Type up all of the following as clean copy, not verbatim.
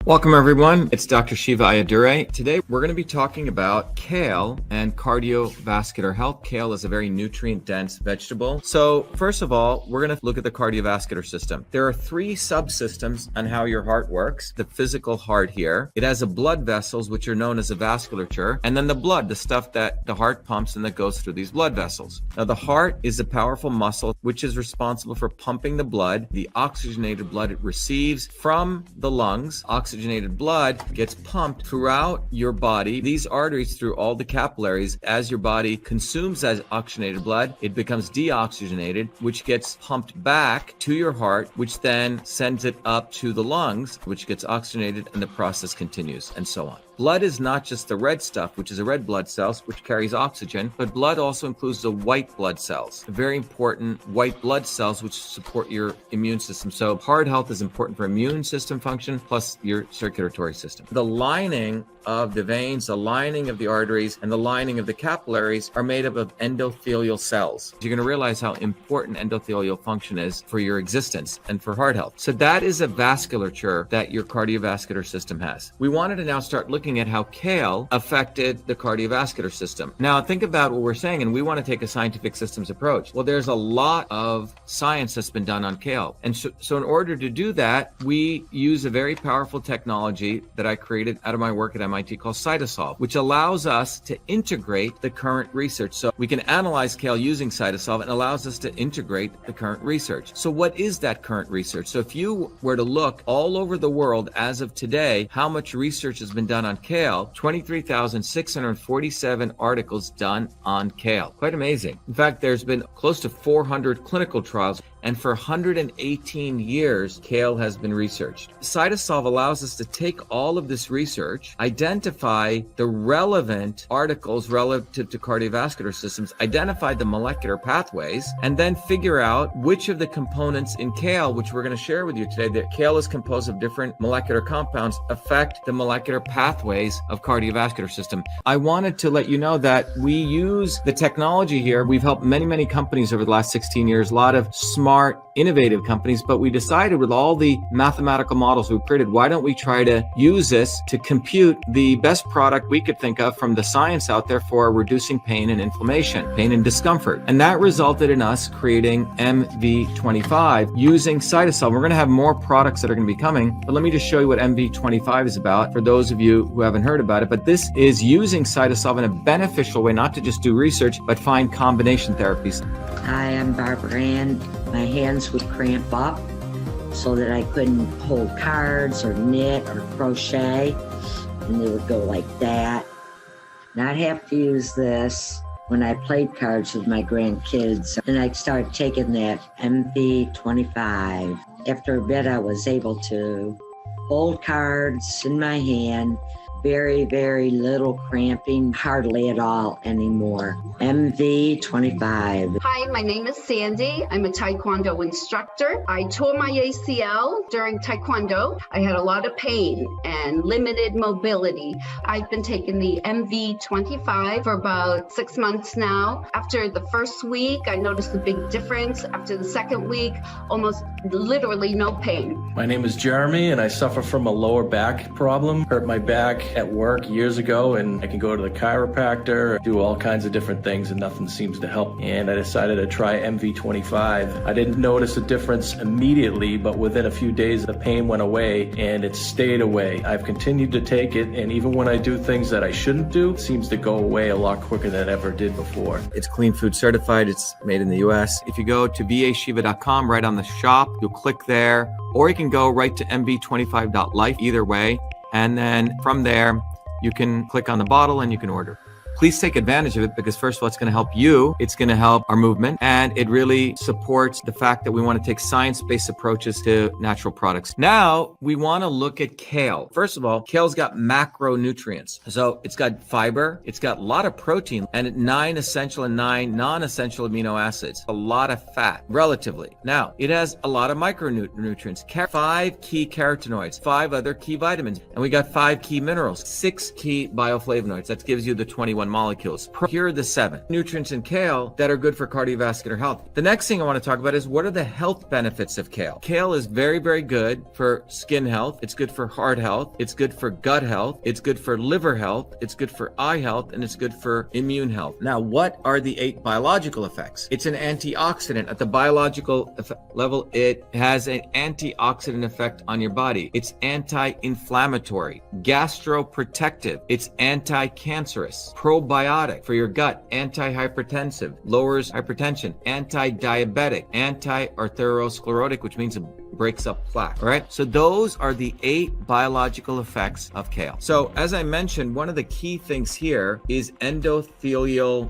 Welcome everyone, it's Dr. Shiva Ayadure. Today we're going to be talking about kale and cardiovascular health. Kale is a very nutrient-dense vegetable. So first of all, we're going to look at the cardiovascular system. There are three subsystems on how your heart works. The physical heart here. It has a blood vessels, which are known as a vasculature, and then the blood, the stuff that the heart pumps and that goes through these blood vessels. Now the heart is a powerful muscle which is responsible for pumping the blood, the oxygenated blood it receives from the lungs. Oxygenated blood gets pumped throughout your body, these arteries through all the capillaries. As your body consumes that oxygenated blood, it becomes deoxygenated, which gets pumped back to your heart, which then sends it up to the lungs, which gets oxygenated, and the process continues, and so on. Blood is not just the red stuff, which is a red blood cells, which carries oxygen, but blood also includes the white blood cells, very important white blood cells, which support your immune system. So heart health is important for immune system function, plus your circulatory system. The lining of the veins, the lining of the arteries, and the lining of the capillaries are made up of endothelial cells. You're going to realize how important endothelial function is for your existence and for heart health. So that is a vasculature that your cardiovascular system has. We wanted to now start looking at how kale affected the cardiovascular system. Now think about what we're saying, and we want to take a scientific systems approach. Well, there's a lot of science that's been done on kale. And so in order to do that, we use a very powerful technology that I created out of my work at MIT called Cytosolve, which allows us to integrate the current research. So we can analyze kale using Cytosolve and allows us to integrate the current research. So what is that current research? So if you were to look all over the world as of today, how much research has been done on kale? 23,647 articles done on kale. Quite amazing. In fact, there's been close to 400 clinical trials, and for 118 years, kale has been researched. Cytosolve allows us to take all of this research, identify the relevant articles relative to cardiovascular systems, identify the molecular pathways, and then figure out which of the components in kale, which we're going to share with you today, that kale is composed of different molecular compounds, affect the molecular pathways of cardiovascular system. I wanted to let you know that we use the technology here. We've helped many companies over the last 16 years, a lot of smart, innovative companies, but we decided with all the mathematical models we've created, why don't we try to use this to compute the best product we could think of from the science out there for reducing pain and inflammation, pain and discomfort. And that resulted in us creating MV25 using Cytosolve. We're going to have more products that are going to be coming, but let me just show you what MV25 is about for those of you who haven't heard about it. But this is using Cytosolve in a beneficial way, not to just do research, but find combination therapies. Hi, I'm Barbara Ann. My hands would cramp up so that I couldn't hold cards or knit or crochet, and they would go like that. And I'd have to use this when I played cards with my grandkids. And I started taking that MV25. After a bit, I was able to hold cards in my hand. Very little cramping, hardly at all anymore. MV25. Hi, my name is Sandy. I'm a Taekwondo instructor. I tore my ACL during Taekwondo. I had a lot of pain and limited mobility. I've been taking the MV25 for about 6 months now. After the first week, I noticed a big difference. After the second week, almost literally no pain. My name is Jeremy, and I suffer from a lower back problem. Hurt my back at work years ago, and I can go to the chiropractor, do all kinds of different things, and nothing seems to help. And I decided to try MV25. I didn't notice a difference immediately, but within a few days the pain went away, and it stayed away. I've continued to take it, and even when I do things that I shouldn't do, it seems to go away a lot quicker than it ever did before. It's clean food certified. It's made in the US. If you go to BAShiva.com, right on the shop, you'll click there, or you can go right to mv25.life, either way. And then from there, you can click on the bottle and you can order. Please take advantage of it because first of all, it's going to help you. It's going to help our movement, and it really supports the fact that we want to take science-based approaches to natural products. Now we want to look at kale. First of all, kale's got macronutrients. So it's got fiber, it's got a lot of protein, and 9 essential and 9 non-essential amino acids, a lot of fat, relatively. Now, it has a lot of micronutrients, 5 key carotenoids, 5 other key vitamins, and we got 5 key minerals, 6 key bioflavonoids. That gives you the 21 21 molecules. Here are the 7 nutrients in kale that are good for cardiovascular health. The next thing I want to talk about is what are the health benefits of kale. Kale is very, very good for skin health. It's good for heart health. It's good for gut health. It's good for liver health. It's good for eye health, and it's good for immune health. Now, what are the 8 biological effects? It's an antioxidant. At the biological level, it has an antioxidant effect on your body. It's anti-inflammatory, gastroprotective. It's anti-cancerous, probiotic for your gut, anti-hypertensive, lowers hypertension, anti-diabetic, anti-arteriosclerotic, which means it breaks up plaque. All right. So those are the 8 biological effects of kale. So as I mentioned, one of the key things here is endothelial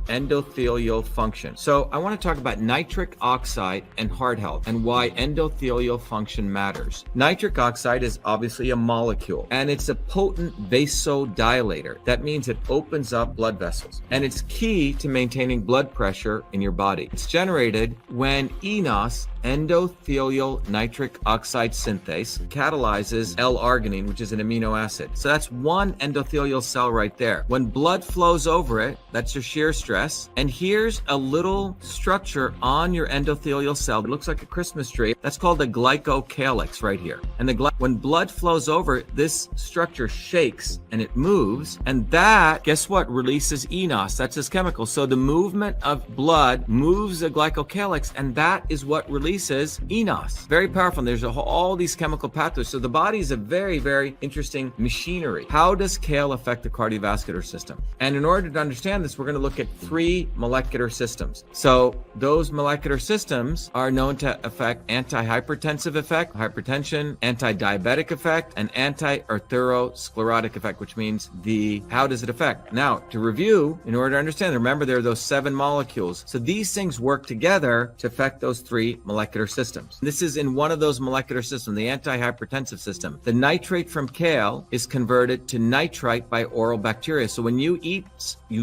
function. So I want to talk about nitric oxide and heart health and why endothelial function matters. Nitric oxide is obviously a molecule, and it's a potent vasodilator. That means it opens up blood vessels, and it's key to maintaining blood pressure in your body. It's generated when eNOS, endothelial nitric oxide synthase, catalyzes L-arginine, which is an amino acid. So that's one endothelial cell right there. When blood flows over it, that's your shear stress. And here's a little structure on your endothelial cell. It looks like a Christmas tree. That's called the glycocalyx right here. And when blood flows over it, this structure shakes and it moves. And that, guess what, releases eNOS. That's this chemical. So the movement of blood moves the glycocalyx, and that is what releases eNOS. Very powerful. And there's all these chemical pathways. So the body is a very, very interesting machinery. How does kale affect the cardiovascular system? And in order to understand this, we're going to look at 3 molecular systems. So those molecular systems are known to affect anti-hypertensive effect, hypertension, anti-diabetic effect, and anti-arteriosclerotic effect, which means how does it affect? Now, to review, in order to understand, remember there are those 7 molecules. So these things work together to affect those 3 molecular systems. This is in one of those molecular systems, the anti-hypertensive system. The nitrate from kale is converted to nitrite by oral bacteria. So when you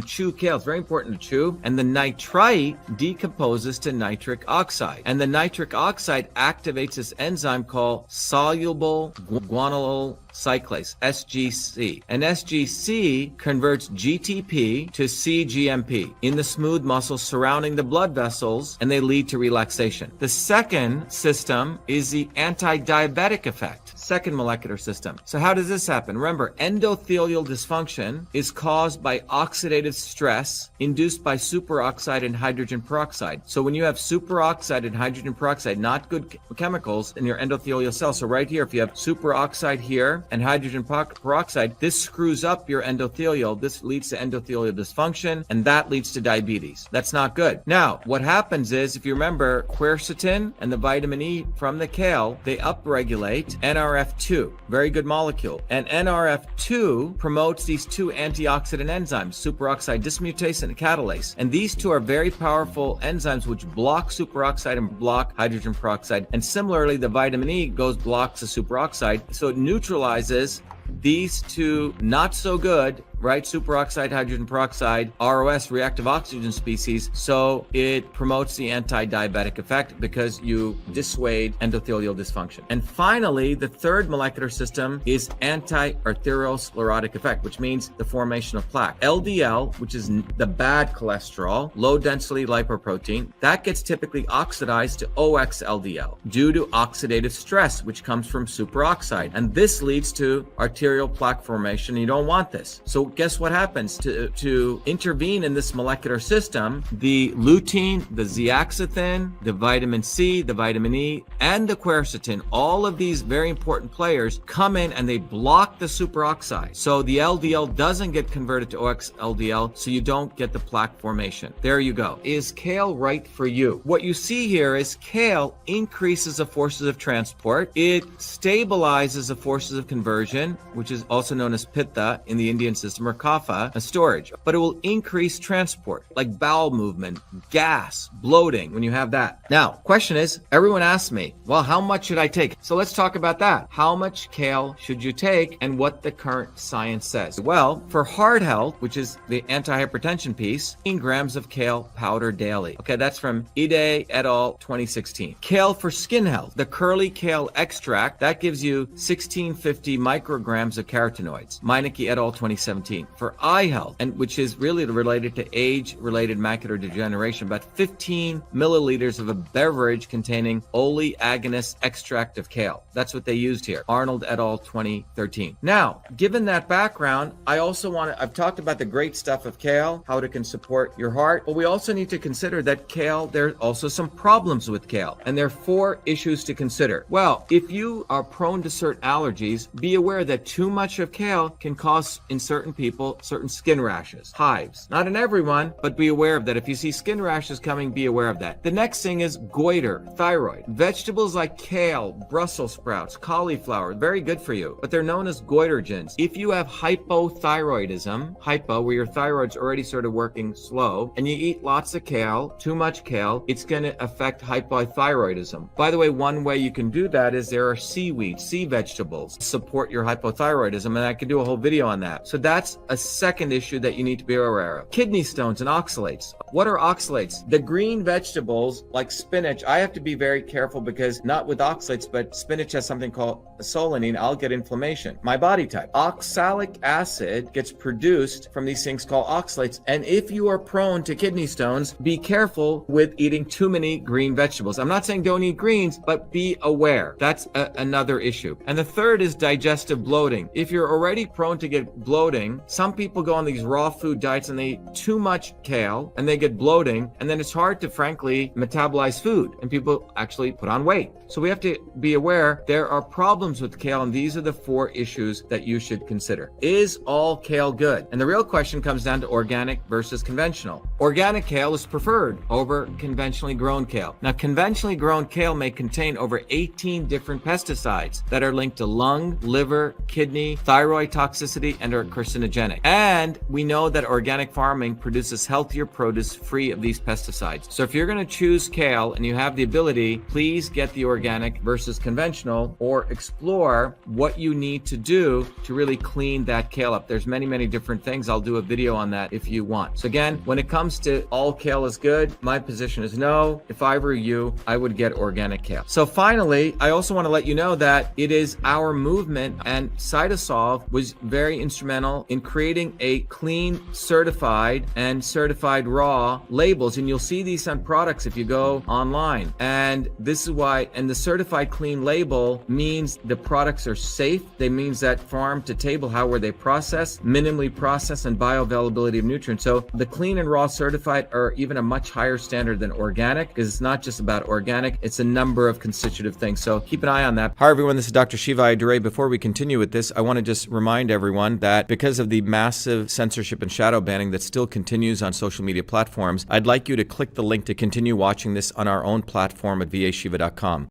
chew kale, it's very important to chew, and the nitrite decomposes to nitric oxide. And the nitric oxide activates this enzyme called soluble guanylyl cyclase, SGC. And SGC converts GTP to cGMP in the smooth muscles surrounding the blood vessels, and they lead to relaxation. The second system is the anti-diabetic effect, second molecular system. So how does this happen? Remember, endothelial dysfunction is caused by oxidative stress induced by superoxide and hydrogen peroxide. So when you have superoxide and hydrogen peroxide, not good chemicals in your endothelial cells. So right here, if you have superoxide here and hydrogen peroxide, this screws up your endothelial. This leads to endothelial dysfunction, and that leads to diabetes. That's not good. Now, what happens is, if you remember, quercetin and the vitamin E from the kale, they upregulate NRF2, very good molecule. And NRF2 promotes these 2 antioxidant enzymes, superoxide dismutase and catalase. And these 2 are very powerful enzymes which block superoxide and block hydrogen peroxide. And similarly, the vitamin E blocks the superoxide, so it neutralizes these 2 not so good, right? Superoxide, hydrogen peroxide, ROS, reactive oxygen species. So it promotes the anti-diabetic effect because you dissuade endothelial dysfunction. And finally, the third molecular system is anti-arteriosclerotic effect, which means the formation of plaque. LDL, which is the bad cholesterol, low density lipoprotein, that gets typically oxidized to OXLDL due to oxidative stress, which comes from superoxide. And this leads to arterial plaque formation. You don't want this. So guess what happens? To intervene in this molecular system, the lutein, the zeaxanthin, the vitamin C, the vitamin E, and the quercetin, all of these very important players come in and they block the superoxide. So the LDL doesn't get converted to OXLDL, so you don't get the plaque formation. There you go. Is kale right for you? What you see here is kale increases the forces of transport. It stabilizes the forces of conversion, which is also known as pitta in the Indian system, or kapha, a storage. But it will increase transport, like bowel movement, gas, bloating, when you have that. Now, question is, everyone asks me, well, how much should I take? So let's talk about that. How much kale should you take and what the current science says? Well, for heart health, which is the antihypertension piece, 15 grams of kale powder daily. Okay, that's from Ide et al. 2016. Kale for skin health, the curly kale extract, that gives you 1650 micrograms of carotenoids. Meineke et al. 2017. 13. For eye health, and which is really related to age-related macular degeneration, about 15 milliliters of a beverage containing oleaginous extract of kale. That's what they used here. Arnold et al. 2013. Now, given that background, I've talked about the great stuff of kale, how it can support your heart, but we also need to consider that kale, there are also some problems with kale, and there are 4 issues to consider. Well, if you are prone to certain allergies, be aware that too much of kale can cause, in certain people, certain skin rashes, hives. Not in everyone, but be aware of that. If you see skin rashes coming, be aware of that. The next thing is goiter, thyroid. Vegetables like kale, Brussels sprouts, cauliflower, very good for you, but they're known as goitrogens. If you have hypothyroidism, where your thyroid's already sort of working slow, and you eat lots of kale, too much kale, it's going to affect hypothyroidism. By the way, one way you can do that is there are seaweed, sea vegetables, support your hypothyroidism, and I could do a whole video on that. So that's a second issue that you need to be aware of. Kidney stones and oxalates. What are oxalates? The green vegetables like spinach, I have to be very careful because not with oxalates, but spinach has something called solanine. I'll get inflammation. My body type. Oxalic acid gets produced from these things called oxalates. And if you are prone to kidney stones, be careful with eating too many green vegetables. I'm not saying don't eat greens, but be aware. That's another issue. And the third is digestive bloating. If you're already prone to get bloating, some people go on these raw food diets and they eat too much kale and they get bloating, and then it's hard to frankly metabolize food and people actually put on weight. So we have to be aware there are problems with kale, and these are the 4 issues that you should consider. Is all kale good? And the real question comes down to organic versus conventional. Organic kale is preferred over conventionally grown kale. Now, conventionally grown kale may contain over 18 different pesticides that are linked to lung, liver, kidney, thyroid toxicity, and are carcinogenic. And we know that organic farming produces healthier produce free of these pesticides. So if you're going to choose kale and you have the ability, please get the organic versus conventional, or explore what you need to do to really clean that kale up. There's many, many different things. I'll do a video on that if you want. So again, when it comes to all kale is good, my position is no. If I were you, I would get organic kale. So finally, I also want to let you know that it is our movement, and Cytosolve was very instrumental in creating a clean, certified, and certified raw labels. And you'll see these on products if you go online. And this is why, and the certified clean label means the products are safe. They means that farm to table, how were they processed, minimally processed, and bioavailability of nutrients. So the clean and raw certified are even a much higher standard than organic, because it's not just about organic, it's a number of constitutive things. So keep an eye on that. Hi everyone, this is Dr. Shiva Ayyadurai. Before we continue with this, I want to just remind everyone that because of the massive censorship and shadow banning that still continues on social media platforms, I'd like you to click the link to continue watching this on our own platform at vashiva.com.